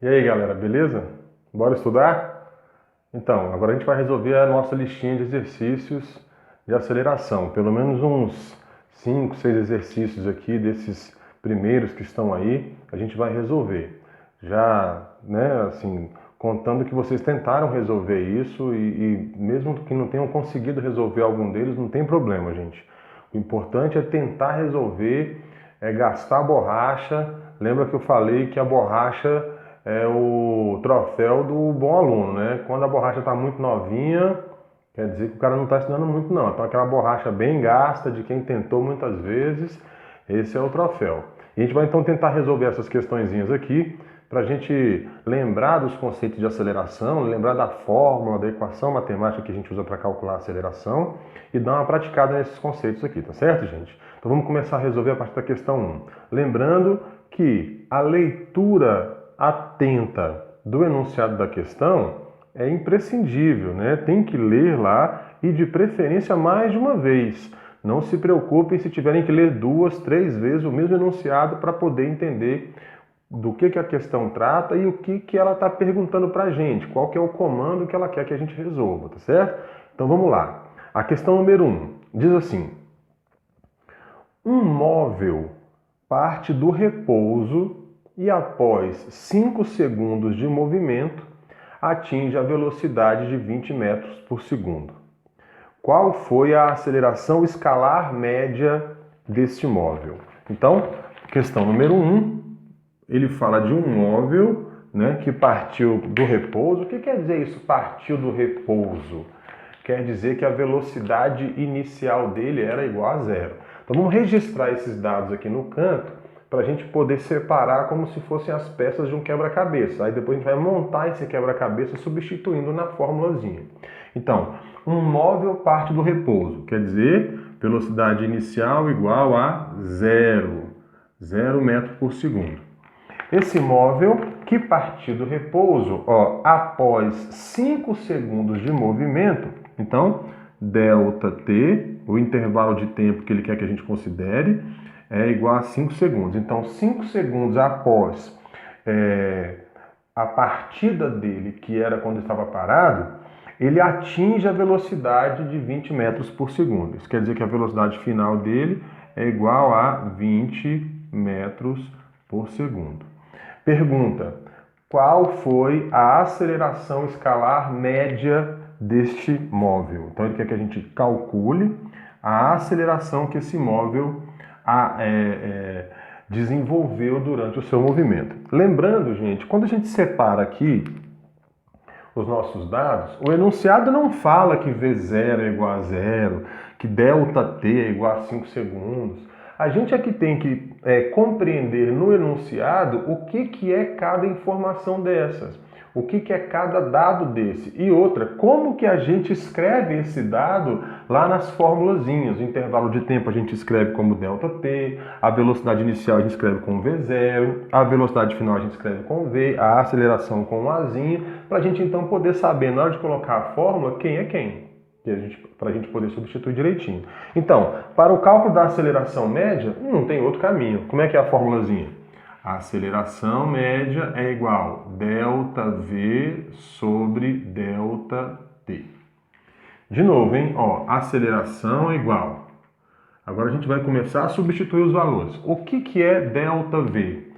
E aí, galera, beleza? Bora estudar? Então, agora a gente vai resolver a nossa listinha de exercícios de aceleração. Pelo menos uns 5, 6 exercícios aqui desses primeiros que estão aí, a gente vai resolver. Já, né, assim, contando que vocês tentaram resolver isso e mesmo que não tenham conseguido resolver algum deles, não tem problema, gente. O importante é tentar resolver, é gastar borracha. Lembra que eu falei que a borracha é o troféu do bom aluno, né? Quando a borracha está muito novinha, quer dizer que o cara não está estudando muito, não. Então, aquela borracha bem gasta de quem tentou muitas vezes, esse é o troféu. E a gente vai então tentar resolver essas questõezinhas aqui, para a gente lembrar dos conceitos de aceleração, lembrar da fórmula, da equação matemática que a gente usa para calcular a aceleração e dar uma praticada nesses conceitos aqui, tá certo, gente? Então vamos começar a resolver a partir da questão 1. Lembrando que a leitura atenta do enunciado da questão é imprescindível, né? Tem que ler lá e de preferência mais de uma vez. Não se preocupem se tiverem que ler 2, 3 vezes o mesmo enunciado para poder entender do que a questão trata e o que ela está perguntando para a gente, qual que é o comando que ela quer que a gente resolva, tá certo? Então vamos lá. A questão número 1 diz assim: um móvel parte do repouso e após 5 segundos de movimento atinge a velocidade de 20 metros por segundo. Qual foi a aceleração escalar média deste móvel? Então, questão número 1, ele fala de um móvel, né, que partiu do repouso. O que quer dizer isso, partiu do repouso? Quer dizer que a velocidade inicial dele era igual a zero. Então vamos registrar esses dados aqui no canto para a gente poder separar como se fossem as peças de um quebra-cabeça. Aí depois a gente vai montar esse quebra-cabeça substituindo na formulazinha. Então, um móvel parte do repouso, quer dizer, velocidade inicial igual a zero metro por segundo. Esse móvel que partiu do repouso, após 5 segundos de movimento, então, ΔT, o intervalo de tempo que ele quer que a gente considere, é igual a 5 segundos. Então, 5 segundos após a partida dele, que era quando estava parado, ele atinge a velocidade de 20 metros por segundo. Isso quer dizer que a velocidade final dele é igual a 20 metros por segundo. Pergunta: qual foi a aceleração escalar média deste móvel? Então ele quer que a gente calcule a aceleração que esse móvel desenvolveu durante o seu movimento. Lembrando, gente, quando a gente separa aqui os nossos dados, o enunciado não fala que V0 é igual a zero, que ΔT é igual a 5 segundos. A gente aqui tem que compreender no enunciado o que é cada informação dessas, o que é cada dado desse. E outra, como que a gente escreve esse dado lá nas formulazinhas. O intervalo de tempo a gente escreve como ΔT, a velocidade inicial a gente escreve com V0, a velocidade final a gente escreve com V, a aceleração com um Azinho, para a gente então poder saber, na hora de colocar a fórmula, quem é quem. Para a gente poder substituir direitinho. Então, para o cálculo da aceleração média, não tem outro caminho. Como é que é a formulazinha? A aceleração média é igual a ΔV sobre ΔT. De novo, hein? Aceleração é igual. Agora a gente vai começar a substituir os valores. O que é ΔV?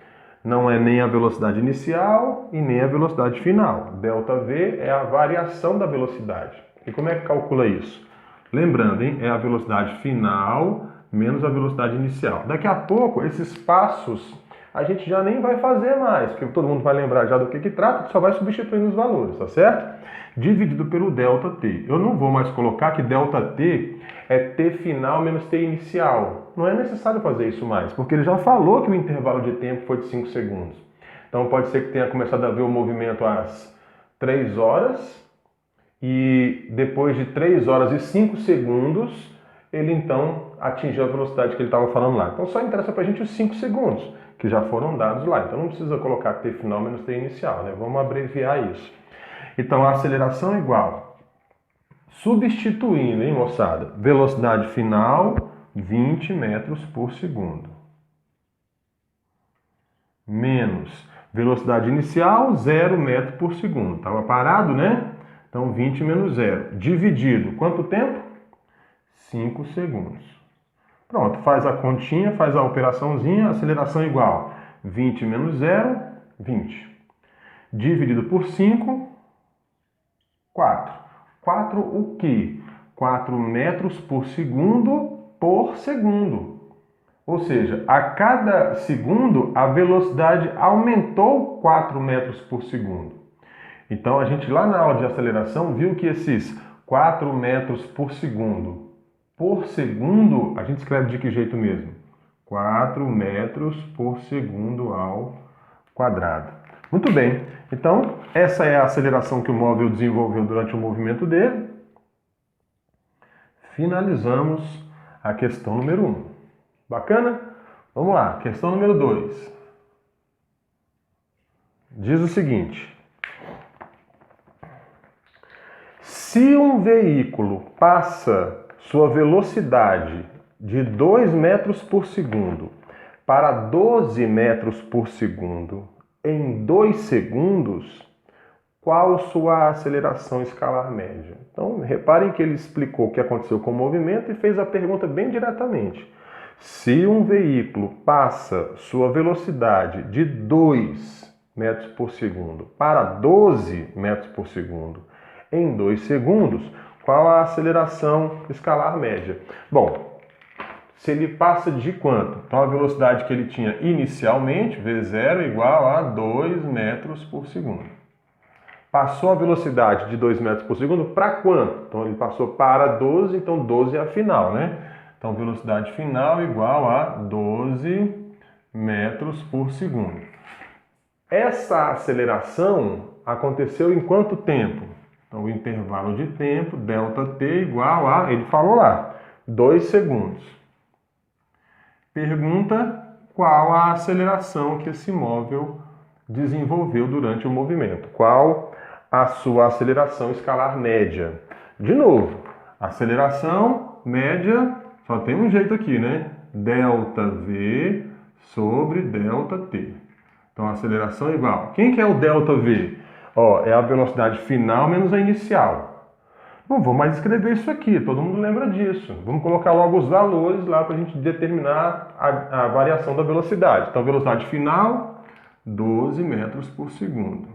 Não é nem a velocidade inicial e nem a velocidade final. ΔV é a variação da velocidade. E como é que calcula isso? Lembrando, hein? É a velocidade final menos a velocidade inicial. Daqui a pouco, esses passos a gente já nem vai fazer mais, porque todo mundo vai lembrar já do que trata, só vai substituindo os valores, tá certo? Dividido pelo ΔT. Eu não vou mais colocar que ΔT é T final menos T inicial. Não é necessário fazer isso mais, porque ele já falou que o intervalo de tempo foi de 5 segundos. Então pode ser que tenha começado a ver o movimento às 3 horas e depois de 3 horas e 5 segundos ele então atingiu a velocidade que ele estava falando lá. Então só interessa para a gente os 5 segundos, que já foram dados lá. Então não precisa colocar T final menos T inicial, né? Vamos abreviar isso. Então a aceleração é igual, substituindo, hein, moçada? Velocidade final, 20 metros por segundo. Menos Velocidade inicial, 0 metro por segundo. Estava parado, né? Então, 20 menos 0. Dividido, quanto tempo? 5 segundos. Pronto, faz a continha, faz a operaçãozinha, aceleração igual. 20 menos 0, 20. Dividido por 5, 4. 4 o quê? 4 metros por segundo. Ou seja, a cada segundo a velocidade aumentou 4 metros por segundo. Então a gente lá na aula de aceleração viu que esses 4 metros por segundo a gente escreve de que jeito mesmo? 4 metros por segundo ao quadrado. Muito bem, então essa é a aceleração que o móvel desenvolveu durante o movimento dele. Finalizamos a questão número 1. Bacana? Vamos lá, questão número 2. Diz o seguinte: se um veículo passa sua velocidade de 2 metros por segundo para 12 metros por segundo em 2 segundos, qual sua aceleração escalar média? Então, reparem que ele explicou o que aconteceu com o movimento e fez a pergunta bem diretamente. Se um veículo passa sua velocidade de 2 metros por segundo para 12 metros por segundo em 2 segundos, qual a aceleração escalar média? Bom, se ele passa de quanto? Então, a velocidade que ele tinha inicialmente, V0, igual a 2 metros por segundo. Passou a velocidade de 2 metros por segundo para quanto? Então, ele passou para 12, então 12 é a final, né? Então, velocidade final igual a 12 metros por segundo. Essa aceleração aconteceu em quanto tempo? Então, o intervalo de tempo, ΔT, igual a, ele falou lá, 2 segundos. Pergunta qual a aceleração que esse móvel desenvolveu durante o movimento. Qual a sua aceleração escalar média? De novo, aceleração média, só tem um jeito aqui, né? ΔV sobre ΔT. Então, a aceleração é igual. Quem que é o ΔV? É a velocidade final menos a inicial. Não vou mais escrever isso aqui, todo mundo lembra disso. Vamos colocar logo os valores lá para a gente determinar a variação da velocidade. Então, velocidade final, 12 metros por segundo.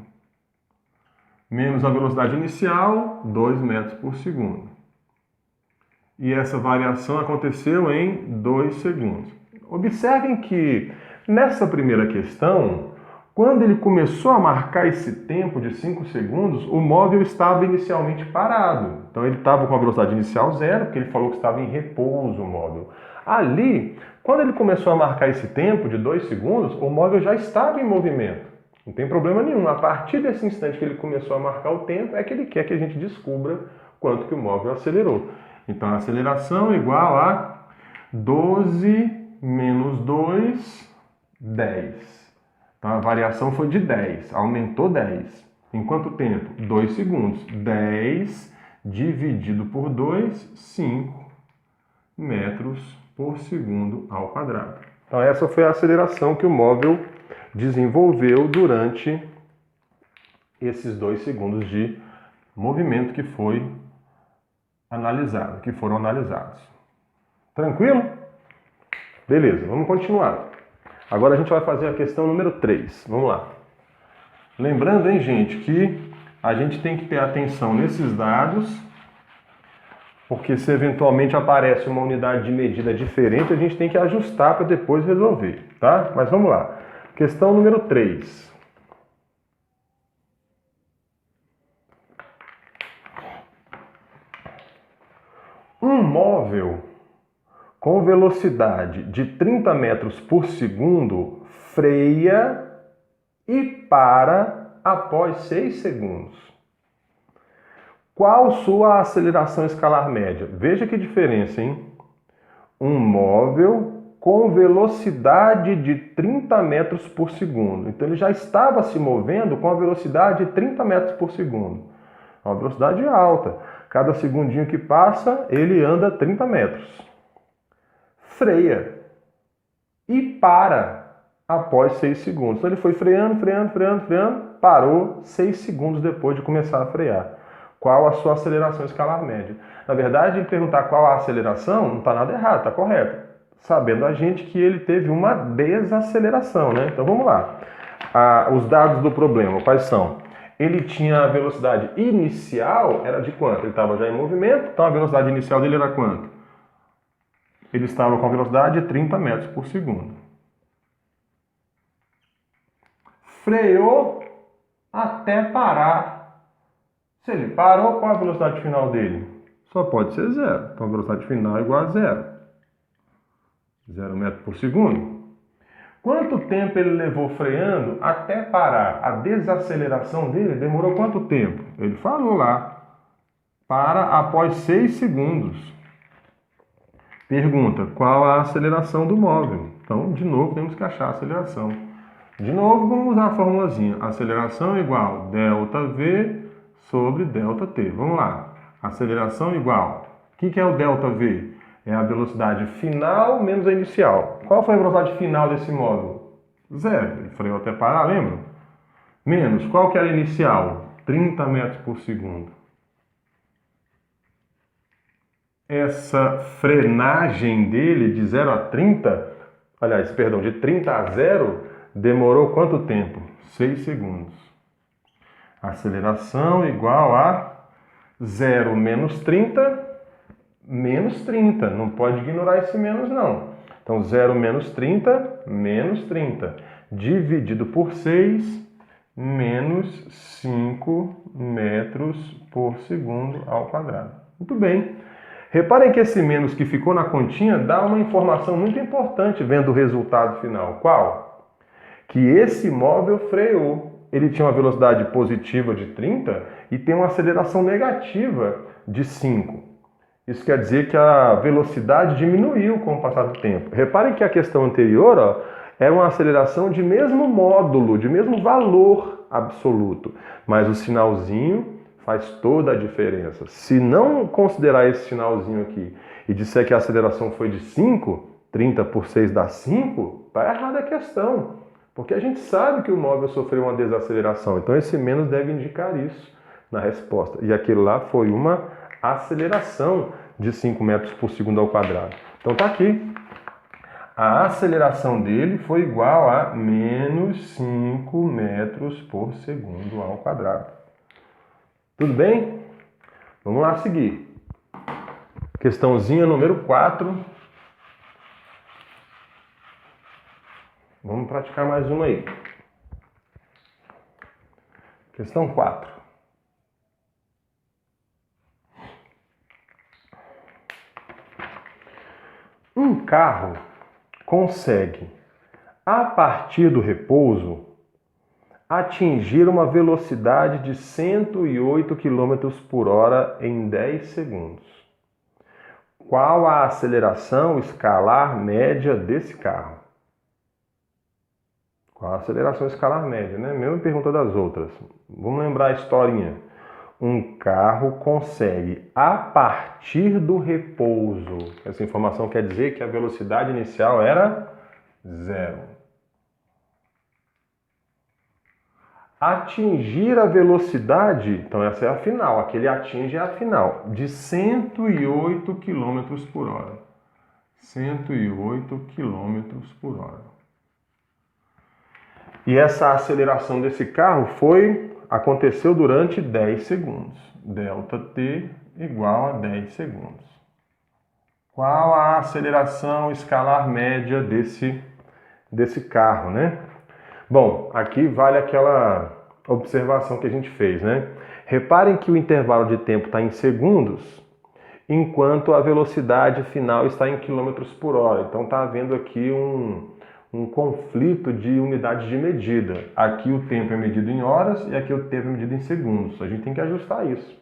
Menos a velocidade inicial, 2 metros por segundo. E essa variação aconteceu em 2 segundos. Observem que nessa primeira questão, quando ele começou a marcar esse tempo de 5 segundos, o móvel estava inicialmente parado. Então ele estava com a velocidade inicial 0, porque ele falou que estava em repouso o móvel. Ali, quando ele começou a marcar esse tempo de 2 segundos, o móvel já estava em movimento. Não tem problema nenhum. A partir desse instante que ele começou a marcar o tempo, é que ele quer que a gente descubra quanto que o móvel acelerou. Então a aceleração é igual a 12 menos 2, 10. Então, a variação foi de 10, aumentou 10. Em quanto tempo? 2 segundos. 10 dividido por 2, 5 metros por segundo ao quadrado. Então, essa foi a aceleração que o móvel desenvolveu durante esses 2 segundos de movimento que foram analisados. Tranquilo? Beleza, vamos continuar. Agora a gente vai fazer a questão número 3. Vamos lá. Lembrando, hein, gente, que a gente tem que ter atenção nesses dados, porque se eventualmente aparece uma unidade de medida diferente, a gente tem que ajustar para depois resolver, tá? Mas vamos lá. Questão número 3. Um móvel com velocidade de 30 metros por segundo freia e para após 6 segundos. Qual sua aceleração escalar média? Veja que diferença, hein? Um móvel com velocidade de 30 metros por segundo. Então ele já estava se movendo com a velocidade de 30 metros por segundo. É uma velocidade alta. Cada segundinho que passa, ele anda 30 metros. Freia e para após 6 segundos. Então ele foi freando, parou 6 segundos depois de começar a frear. Qual a sua aceleração escalar média? Na verdade, em perguntar qual a aceleração, não está nada errado, está correto. Sabendo a gente que ele teve uma desaceleração, né? Então vamos lá. Os dados do problema, quais são? Ele tinha a velocidade inicial, era de quanto? Ele estava já em movimento, então a velocidade inicial dele era quanto? Ele estava com a velocidade de 30 metros por segundo. Freou até parar. Se ele parou, qual a velocidade final dele? Só pode ser zero. Então a velocidade final é igual a zero. 0 metro por segundo. Quanto tempo ele levou freando até parar? A desaceleração dele demorou quanto tempo? Ele falou lá. Para após 6 segundos. Pergunta, qual a aceleração do móvel? Então, de novo, temos que achar a aceleração. De novo, vamos usar a formulazinha. Aceleração igual ΔV sobre ΔT. Vamos lá. Aceleração igual. O que é o ΔV? É a velocidade final menos a inicial. Qual foi a velocidade final desse móvel? Zero. Ele freou até parar, lembra? Menos. Qual que era a inicial? 30 metros por segundo. Essa frenagem dele de 0 a 30, aliás, perdão, de 30 a 0, demorou quanto tempo? 6 segundos. Aceleração igual a 0 menos 30, menos 30. Não pode ignorar esse menos, não. Então, 0 menos 30, menos 30. Dividido por 6, menos 5 metros por segundo ao quadrado. Muito bem. Reparem que esse menos que ficou na continha dá uma informação muito importante vendo o resultado final. Qual? Que esse móvel freou. Ele tinha uma velocidade positiva de 30 e tem uma aceleração negativa de 5. Isso quer dizer que a velocidade diminuiu com o passar do tempo. Reparem que a questão anterior era uma aceleração de mesmo módulo, de mesmo valor absoluto. Mas o sinalzinho faz toda a diferença. Se não considerar esse sinalzinho aqui e disser que a aceleração foi de 5, 30 por 6 dá 5, está errada a questão. Porque a gente sabe que o móvel sofreu uma desaceleração. Então esse menos deve indicar isso na resposta. E aquele lá foi uma aceleração de 5 metros por segundo ao quadrado. Então está aqui. A aceleração dele foi igual a menos 5 metros por segundo ao quadrado. Tudo bem? Vamos lá seguir. Questãozinha número 4. Vamos praticar mais uma aí. Questão 4. Um carro consegue, a partir do repouso, atingir uma velocidade de 108 km por hora em 10 segundos. Qual a aceleração escalar média desse carro? Qual a aceleração escalar média, né? Mesma pergunta das outras. Vamos lembrar a historinha. Um carro consegue, a partir do repouso. Essa informação quer dizer que a velocidade inicial era 0. Atingir a velocidade, então essa é a final, aquele atinge é a final, de 108 km por hora. 108 km por hora. E essa aceleração desse carro aconteceu durante 10 segundos. ΔT igual a 10 segundos. Qual a aceleração escalar média desse carro, né? Bom, aqui vale aquela observação que a gente fez, né? Reparem que o intervalo de tempo está em segundos, enquanto a velocidade final está em quilômetros por hora. Então está havendo aqui um conflito de unidades de medida. Aqui o tempo é medido em horas e aqui o tempo é medido em segundos. A gente tem que ajustar isso.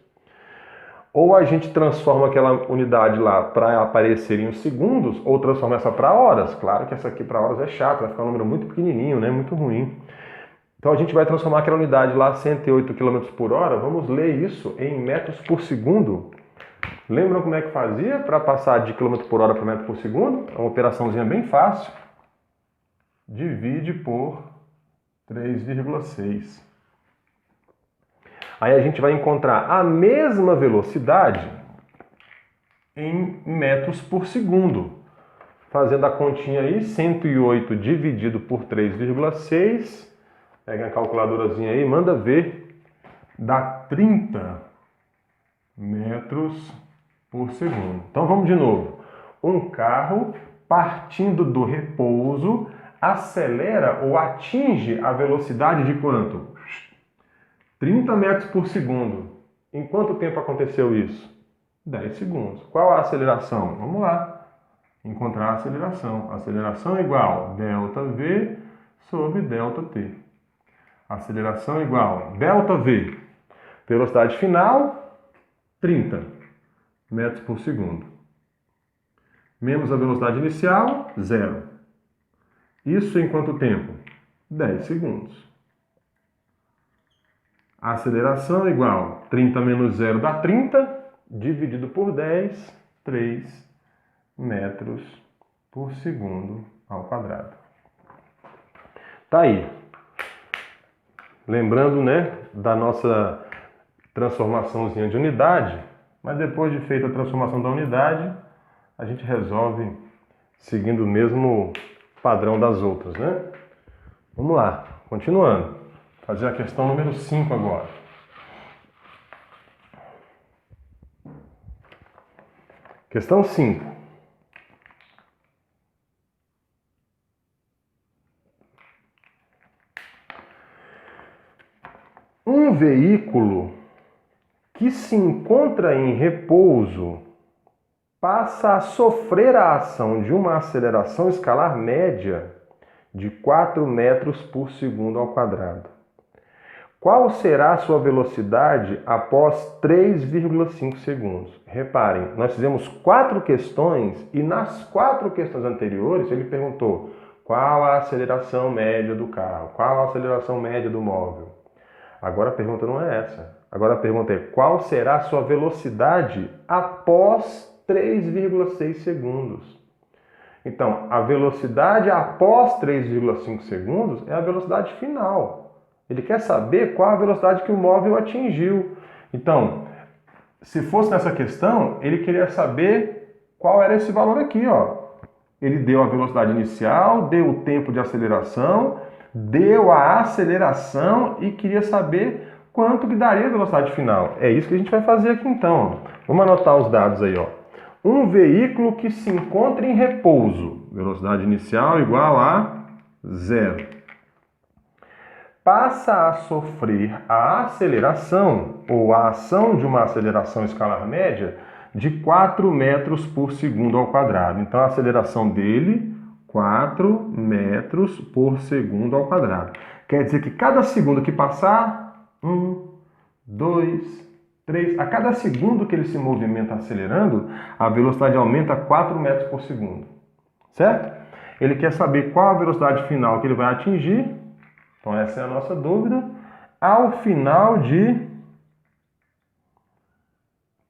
Ou a gente transforma aquela unidade lá para aparecer em os segundos, ou transforma essa para horas. Claro que essa aqui para horas é chata, vai ficar um número muito pequenininho, né? Muito ruim. Então a gente vai transformar aquela unidade lá 108 km por hora. Vamos ler isso em metros por segundo. Lembram como é que fazia para passar de km por hora para metro por segundo? É uma operaçãozinha bem fácil. divide por 3,6. Aí a gente vai encontrar a mesma velocidade em metros por segundo. Fazendo a continha aí, 108 dividido por 3,6. Pega a calculadorazinha aí, manda ver. Dá 30 metros por segundo. Então vamos de novo. Um carro partindo do repouso acelera ou atinge a velocidade de quanto? 30 metros por segundo. Em quanto tempo aconteceu isso? 10 segundos. Qual a aceleração? Vamos lá. Encontrar a aceleração. Aceleração é igual ΔV sobre ΔT. Aceleração é igual ΔV. Velocidade final, 30 metros por segundo. Menos a velocidade inicial, 0. Isso em quanto tempo? 10 segundos. A aceleração é igual 30 menos 0 dá 30, dividido por 10, 3 metros por segundo ao quadrado. Tá aí. Lembrando, né, da nossa transformaçãozinha de unidade, mas depois de feita a transformação da unidade, a gente resolve seguindo o mesmo padrão das outras, né? Vamos lá, continuando. Fazer a questão número 5 agora. Questão 5. Um veículo que se encontra em repouso passa a sofrer a ação de uma aceleração escalar média de 4 metros por segundo ao quadrado. Qual será a sua velocidade após 3,5 segundos? Reparem, nós fizemos 4 questões e nas 4 questões anteriores ele perguntou qual a aceleração média do carro, qual a aceleração média do móvel. Agora a pergunta não é essa. Agora a pergunta é qual será a sua velocidade após 3,6 segundos? Então, a velocidade após 3,5 segundos é a velocidade final. Ele quer saber qual a velocidade que o móvel atingiu. Então, se fosse nessa questão, ele queria saber qual era esse valor aqui, ó. Ele deu a velocidade inicial, deu o tempo de aceleração, deu a aceleração e queria saber quanto que daria a velocidade final. É isso que a gente vai fazer aqui então. Vamos anotar os dados aí, ó. Um veículo que se encontra em repouso, velocidade inicial igual a 0. Passa a sofrer a aceleração ou a ação de uma aceleração escalar média de 4 metros por segundo ao quadrado. Então a aceleração dele 4 metros por segundo ao quadrado. Quer dizer que cada segundo que passar, 1, 2, 3, a cada segundo que ele se movimenta acelerando, a velocidade aumenta 4 metros por segundo. Certo? Ele quer saber qual a velocidade final que ele vai atingir. Então essa é a nossa dúvida. Ao final de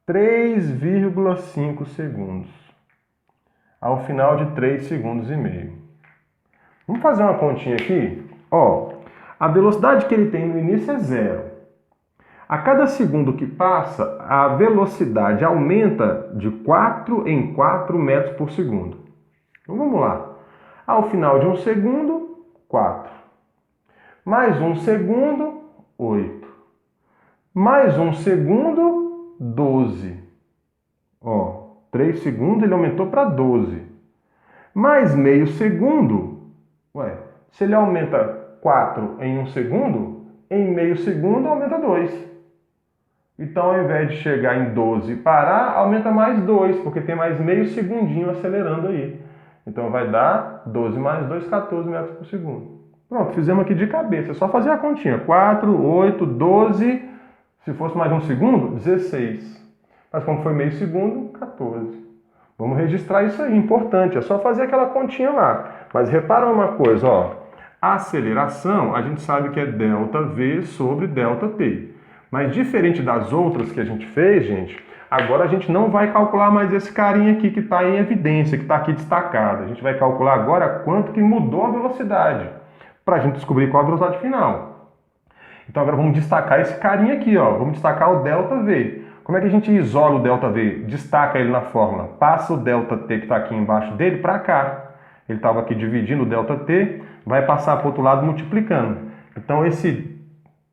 3,5 segundos. Ao final de 3 segundos e meio. Vamos fazer uma continha aqui? Ó, a velocidade que ele tem no início é 0. A cada segundo que passa, a velocidade aumenta de 4 em 4 metros por segundo. Então vamos lá. Ao final de 1 segundo, 4. Mais 1 segundo, 8. Mais 1 segundo, 12. Ó. 3 segundos, ele aumentou para 12. Mais meio segundo, se ele aumenta 4 em 1 segundo, em meio segundo aumenta 2. Então, ao invés de chegar em 12 e parar, aumenta mais 2, porque tem mais meio segundinho acelerando aí. Então, vai dar 12 mais 2, 14 metros por segundo. Pronto, fizemos aqui de cabeça. É só fazer a continha. 4, 8, 12, se fosse mais 1 segundo, 16. Mas como foi meio segundo, 14. Vamos registrar isso aí, importante. É só fazer aquela continha lá. Mas repara uma coisa, ó. A aceleração, a gente sabe que é ΔV sobre ΔT. Mas diferente das outras que a gente fez, gente, Agora a gente não vai calcular mais esse carinha aqui que está em evidência, que está aqui destacado. A gente vai calcular agora quanto que mudou a velocidade, para a gente descobrir qual a velocidade final. Então agora vamos destacar esse carinha aqui, ó. Vamos destacar o ΔV. Como é que a gente isola o ΔV? Destaca ele na fórmula. Passa o ΔT que está aqui embaixo dele para cá. Ele estava aqui dividindo o ΔT, vai passar para o outro lado multiplicando. Então esse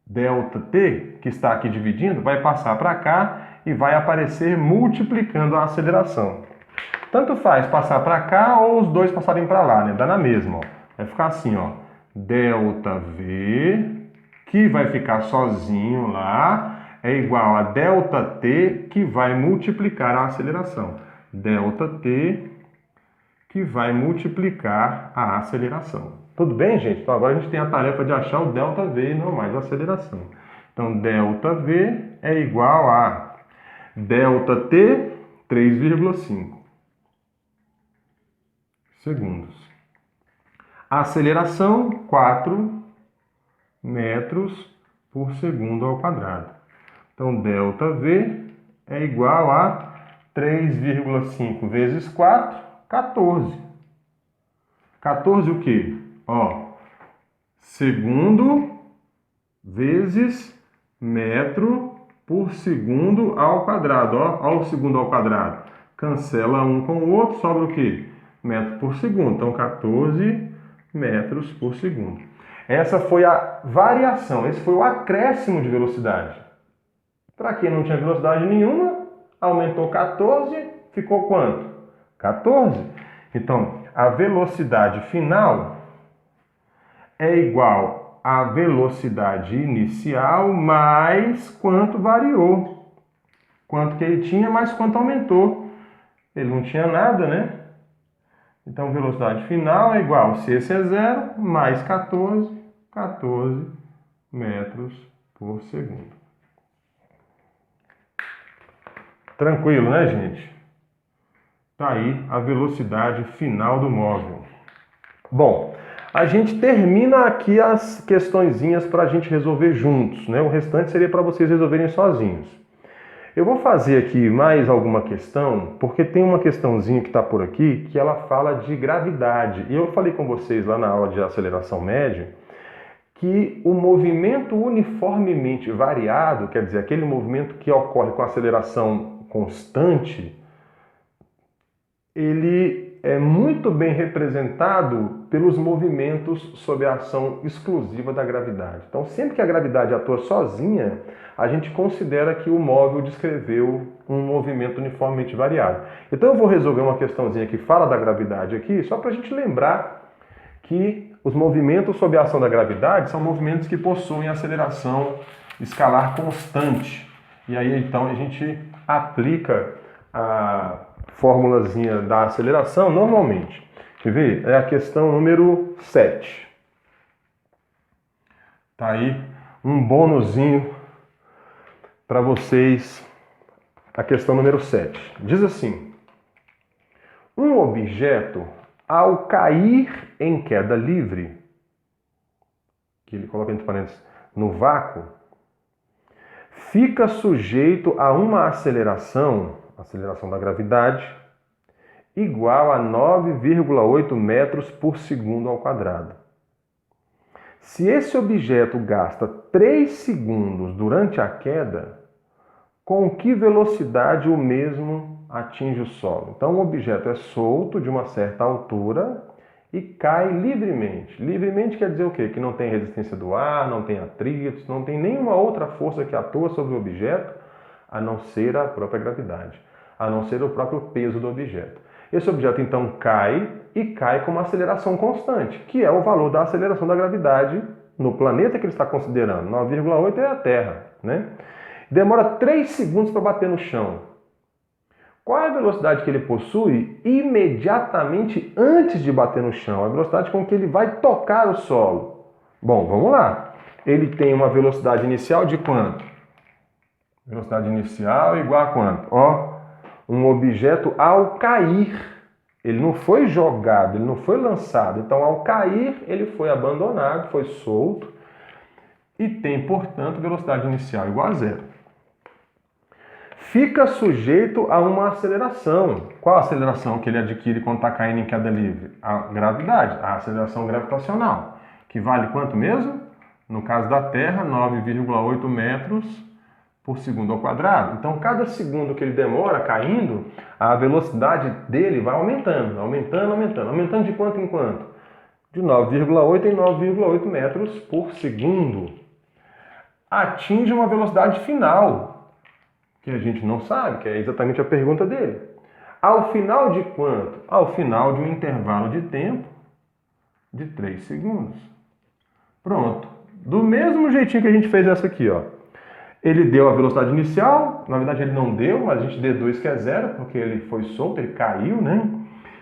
ΔT que está aqui dividindo vai passar para cá e vai aparecer multiplicando a aceleração. Tanto faz passar para cá ou os dois passarem para lá, né? Dá na mesma, ó. Vai ficar assim, ó. ΔV, que vai ficar sozinho lá, é igual a ΔT, que vai multiplicar a aceleração. ΔT, que vai multiplicar a aceleração. Tudo bem, gente? Então agora a gente tem a tarefa de achar o ΔV e não mais a aceleração. Então ΔV é igual a ΔT 3,5 segundos. A aceleração 4 metros por segundo ao quadrado. Então ΔV é igual a 3,5 vezes 4, 14. 14 o quê? Ó, segundo vezes metro por segundo ao quadrado. Ó o segundo ao quadrado. Cancela um com o outro, sobra o quê? Metro por segundo. Então, 14 metros por segundo. Essa foi a variação, esse foi o acréscimo de velocidade. Para quem não tinha velocidade nenhuma, aumentou 14, ficou quanto? 14. Então, a velocidade final é igual à velocidade inicial mais quanto variou. Quanto que ele tinha mais quanto aumentou. Ele não tinha nada, né? Então, velocidade final é igual, se esse é zero, mais 14 metros por segundo. Tranquilo, né, gente? Tá aí a velocidade final do móvel. Bom, a gente termina aqui as questõezinhas para a gente resolver juntos, né? O restante seria para vocês resolverem sozinhos. Eu vou fazer aqui mais alguma questão, porque tem uma questãozinha que está por aqui que ela fala de gravidade. E eu falei com vocês lá na aula de aceleração média que o movimento uniformemente variado, quer dizer, aquele movimento que ocorre com aceleração constante, ele é muito bem representado pelos movimentos sob a ação exclusiva da gravidade. Então, sempre que a gravidade atua sozinha, a gente considera que o móvel descreveu um movimento uniformemente variado. Então, eu vou resolver uma questãozinha que fala da gravidade aqui, só para a gente lembrar que os movimentos sob a ação da gravidade são movimentos que possuem aceleração escalar constante. E aí, então, a gente aplica a formulazinha da aceleração normalmente. Quer ver? É a questão número 7. Tá aí um bônusinho para vocês. A questão número 7. Diz assim: um objeto, ao cair em queda livre, que ele coloca entre parênteses, no vácuo, fica sujeito a uma aceleração da gravidade, igual a 9,8 metros por segundo ao quadrado. Se esse objeto gasta 3 segundos durante a queda, com que velocidade o mesmo atinge o solo? Então, o objeto é solto de uma certa altura e cai livremente. Livremente quer dizer o quê? Que não tem resistência do ar, não tem atritos, não tem nenhuma outra força que atua sobre o objeto, a não ser a própria gravidade, a não ser o próprio peso do objeto. Esse objeto, então, cai e cai com uma aceleração constante, que é o valor da aceleração da gravidade no planeta que ele está considerando. 9,8 é a Terra, né? Demora 3 segundos para bater no chão. Qual é a velocidade que ele possui imediatamente antes de bater no chão? A velocidade com que ele vai tocar o solo. Bom, vamos lá. Ele tem uma velocidade inicial de quanto? Velocidade inicial igual a quanto? Ó, um objeto ao cair, ele não foi jogado, ele não foi lançado. Então, ao cair, ele foi abandonado, foi solto e tem, portanto, velocidade inicial igual a zero. fica sujeito a uma aceleração. Qual a aceleração que ele adquire quando está caindo em queda livre? A gravidade, a aceleração gravitacional, que vale quanto mesmo? No caso da Terra, 9,8 metros por segundo ao quadrado. Então, cada segundo que ele demora caindo, a velocidade dele vai aumentando, aumentando, aumentando. Aumentando de quanto em quanto? De 9,8 em 9,8 metros por segundo. Atinge uma velocidade final, que a gente não sabe, que é exatamente a pergunta dele. Ao final de quanto? Ao final de um intervalo de tempo de 3 segundos. Pronto. Do mesmo jeitinho que a gente fez essa aqui, ó. Ele deu a velocidade inicial, na verdade ele não deu, mas a gente deduz que é zero, porque ele foi solto, ele caiu, né?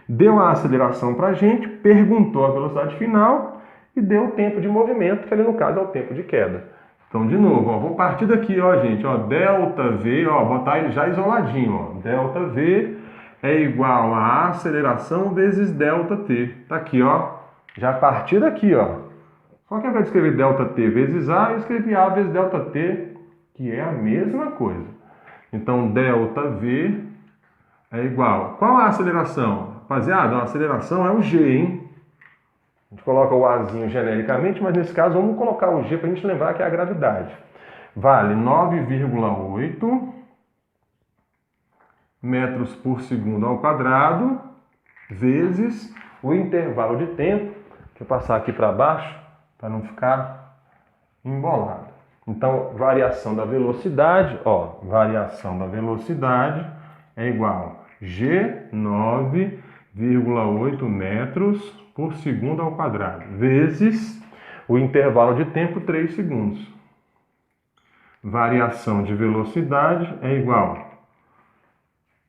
Deu a aceleração para a gente, perguntou a velocidade final e deu o tempo de movimento, que ali no caso é o tempo de queda. Então, de novo, ó, vou partir daqui, ó, gente, ó, ΔV, ó, botar ele já isoladinho, ó, ΔV é igual a aceleração vezes ΔT. Tá aqui, ó, já a partir daqui, ó. Só que ao invés de escrever ΔT vezes A, eu escrevi A vezes ΔT, que é a mesma coisa. Então, ΔV é igual. Qual a aceleração? Rapaziada, a aceleração é o G, hein? A gente coloca o Azinho genericamente, mas nesse caso vamos colocar o G para a gente lembrar que é a gravidade. Vale 9,8 metros por segundo ao quadrado vezes o intervalo de tempo. Deixa eu passar aqui para baixo para não ficar embolado. Então, variação da velocidade, ó, variação da velocidade é igual a G 9,8 metros por segundo ao quadrado, vezes o intervalo de tempo 3 segundos. Variação de velocidade é igual a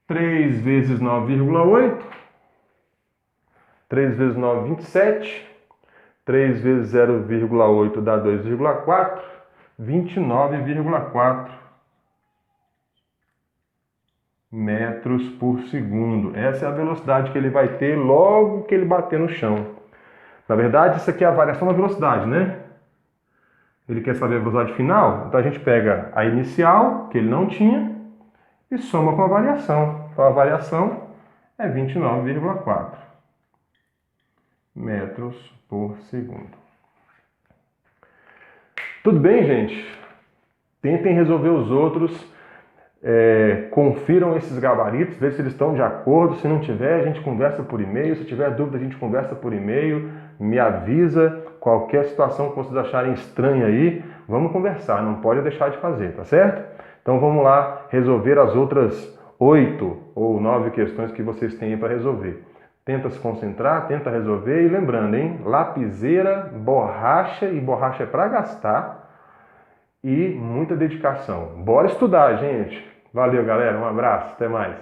3 vezes 9,8, 3 vezes 9, 27, 3 vezes 0,8 dá 2,4, 29,4 metros por segundo. Essa é a velocidade que ele vai ter logo que ele bater no chão. Na verdade, isso aqui é a variação da velocidade, né? Ele quer saber a velocidade final, então a gente pega a inicial, que ele não tinha, e soma com a variação. Então a variação é 29,4 metros por segundo. Tudo bem, gente? Tentem resolver os outros. Confiram esses gabaritos, vejam se eles estão de acordo. Se não tiver, a gente conversa por e-mail. Se tiver dúvida, a gente conversa por e-mail. Me avisa qualquer situação que vocês acharem estranha aí. Vamos conversar, não pode deixar de fazer, tá certo? Então vamos lá resolver as outras 8 ou 9 questões que vocês têm aí para resolver. Tenta se concentrar, tenta resolver. E lembrando, hein? Lapiseira, borracha, e borracha é para gastar. E muita dedicação. Bora estudar, gente! Valeu, galera. Um abraço. Até mais.